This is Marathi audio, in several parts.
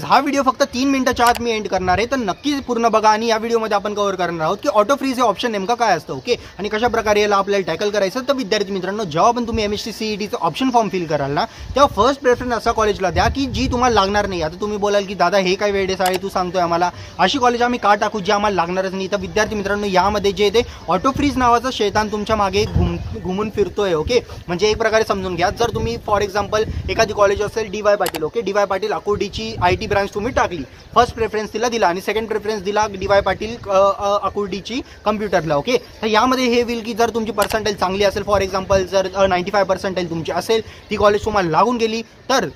हा व्हिडिओ फक्त 3 मिनिटाच्या आत मी एंड करणार आहे, तर नक्कीच पूर्ण बघा. आणि या व्हिडिओमध्ये आपण कव्हर करणार आहोत की ऑटो फ्रीज हे ऑप्शन नेमका काय असतं, ओके, आणि कशा प्रकारे याला आपल्याला टॅकल करायचं. तर विद्यार्थी मित्रांनो, जेव्हा पण तुम्ही MSc CETचं ऑप्शन फॉर्म फिल कराल ना, तेव्हा फर्स्ट प्रेफरन्स असा कॉलेजला द्या की जी तुम्हाला लागणार नाही. आता तुम्ही बोलाल की दादा हे काय वेळेस आहे तू सांगतोय आम्हाला, अशी कॉलेज आम्ही का टाकू जे आम्हाला लागणारच नाही. तर विद्यार्थी मित्रांनो, यामध्ये जे ते ऑटो फ्रीज नावाचा शैतान तुमच्या मागे घुमून फिरतोय, ओके. म्हणजे एक प्रकारे समजून घ्या, जर तुम्ही फॉर एक्झाम्पल एखादी कॉलेज असेल DY Patil, okay, DY Patil अकुर्डीची IT ब्रांच तुम्ही टाकली, फर्स्ट प्रेफरन्स तिला दिला आणि सेकंड प्रेफरन्स दिला DY पाटील अकुर्डीची कम्प्युटरला, ओके. तर यामध्ये हे होईल की जर तुमची पर्सेंटेज चांगली असेल, फॉर एक्झाम्पल जर 95% तुमची असेल, ती कॉलेज तुम्हाला लागून गेली, तर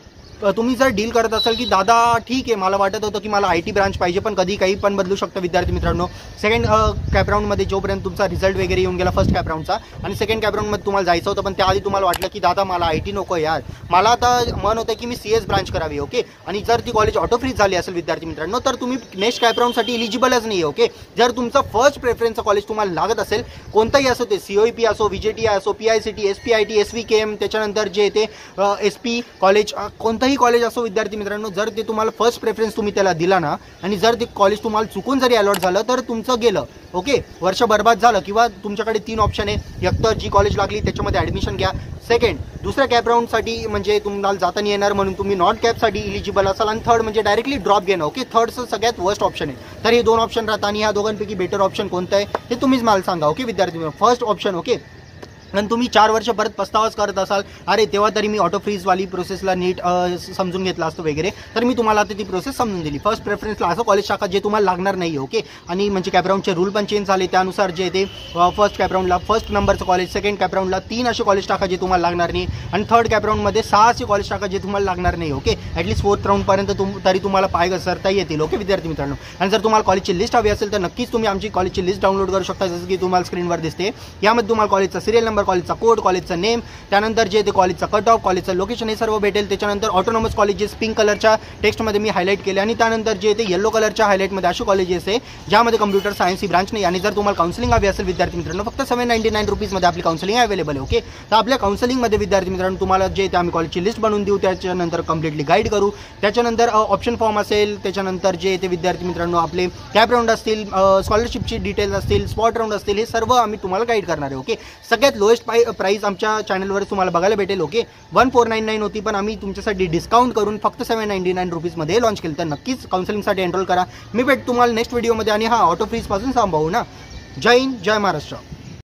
तुम्ही जर डील करत असाल की दादा ठीक आहे, मला वाटत होतं की मला IT ब्रांच पाहिजे, पण कधी काही पण बदलू शकतं. विद्यार्थी मित्रांनो, सेकंड कॅप राऊंडमध्ये जोपर्यंत तुमचा रिझल्ट वगैरे येऊन गेला फर्स्ट कॅप राऊंडचा आणि सेकंड कॅप राऊंडमध्ये तुम्हाला जायचं होतं, पण त्याआधी तुम्हाला वाटलं की दादा मला IT नको यार, मला आता मन होतं की मी CS ब्रांच करावी, ओके. आणि जर ती कॉलेज ऑटो फ्रीज झाली असेल विद्यार्थी मित्रांनो, तर तुम्ही नेक्स्ट कॅप राऊंडसाठी इलिजिबलच नाही, ओके. जर तुमचं फर्स्ट प्रेफरन्सचं कॉलेज तुम्हाला लागत असेल, कोणताही असो, ते COEP असो, VJT असो, PICT, SPIT, SVKM, त्याच्यानंतर जे ते SP कॉलेज, कोणताही कॉलेज असो विद्यार्थी मित्रांनो, जर ते तुम्हाला फर्स्ट प्रेफरन्स तुम्ही त्याला दिला ना आणि जर ते कॉलेज तुम्हाला चुकून जरी अलॉट झालं तर तुमचं गेलं, ओके, वर्ष बर्बाद झालं. किंवा तुमच्याकडे 3 ऑप्शन आहे, एक तर जी कॉलेज लागली त्याच्यामध्ये ॲडमिशन घ्या, सेकंड दुसऱ्या कॅप राऊंडसाठी म्हणजे तुम्हाला जाता नाही येणार म्हणून तुम्ही नॉट कॅपसाठी इलिजिबल असाल, आणि थर्ड म्हणजे डायरेक्टली ड्रॉप घेणं, ओके. थर्डचं सगळ्यात वर्स्ट ऑप्शन आहे. तर हे 2 ऑप्शन राहतात आणि ह्या दोघांपैकी बेटर ऑप्शन कोणतं आहे हे तुम्हीच मला सांगा, ओके विद्यार्थी मित्रांनो. First option, okay. आणि तुम्ही 4 वर्ष परत पस्तावाच करत असाल, अरे तेव्हा तरी मी ऑटो फ्रीजवाली प्रोसेसला नीट समजून घेतला असतो वगैरे, तर मी तुम्हाला आता ती प्रोसेस समजून दिली. फर्स्ट प्रेफरन्सला असं कॉलेज टाका जे तुम्हाला लागणार नाही, ओके. आणि म्हणजे कॅपराऊंडचे रूल पण चेंज झाले, त्यानुसार जे ते फर्स्ट कॅपराऊंडला फर्स्ट नंबरचं कॉलेज, सेकंड कॅपराऊंडला 3 असे कॉलेज टाका जे तुम्हाला लागणार नाही, आणि थर्ड कॅपराऊंडमध्ये 6 असे कॉलेज टाका जे तुम्हाला लागणार नाही, ओके. ॲटलीस्ट 4th राऊंडपर्यंत तरी तुम्हाला पाय घसरता येतील, ओके विद्यार्थी मित्रांनो. आणि जर तुम्हाला कॉलेजची लिस्ट हवी असेल तर नक्कीच तुम्ही आमची कॉलेजची लिस्ट डाउनलोड करू शकता, जसं की तुम्हाला स्क्रीनवर दिसते. यामध्ये तुम्हाला कॉलेजचा सिरियल नंबर, कॉलेजचा कोड, कॉलेजचं नेम, त्यानंतर जे ते कॉलेजचा कट ऑफ, कॉलेजचं लोकेशन हे सर्व भेटेल. त्याच्यानंतर ऑटोनॉमस कॉलेजेस पिंक कलरच्या टेक्स्टमध्ये मी हायलाईट केले, आणि त्यानंतर जे ते येलो कलरच्या हायलाईटमध्ये असे कॉलेजेस आहे ज्यामध्ये कम्प्युटर सायन्स ही ब्रांच नाही. आणि जर तुम्हाला काउन्सिलिंग हवी असेल विद्यार्थी मित्रांनो, फक्त 799 रुपीजमध्ये आपली काउन्सिलिंग अवेलेबल आहे, ओके. तर आपल्या काउन्सिलिंगमध्ये विद्यार्थी मित्रांनो तुम्हाला जे ते आम्ही कॉलेजची लिस्ट बनवून देऊ, त्याच्यानंतर कम्प्लिटली गाईड करू, त्याच्यानंतर ऑप्शन फॉर्म असेल, त्याच्यानंतर जे ते विद्यार्थी मित्रांनो आपले कॅप राऊंड असतील, स्कॉलरशिपची डिटेल्स असतील, स्पॉट राऊंड असतील, हे सर्व आम्ही तुम्हाला गाईड करणार आहे, ओके. सगळ्यात लोएस्ट प्राईस आमच्या चॅनलवर तुम्हाला बघायला भेटेल, ओके. 1499 होती, पण आम्ही तुमच्यासाठी डिस्काउंट करून फक्त 799 रुपीजमध्ये लॉन्च केलं. तर नक्कीच काउन्सिलिंगसाठी एनरोल करा. मी भेट तुम्हाला नेक्स्ट व्हिडिओमध्ये, आणि ऑटो फ्रीज पासून सांभाळू ना. जय हिंद, जय महाराष्ट्र.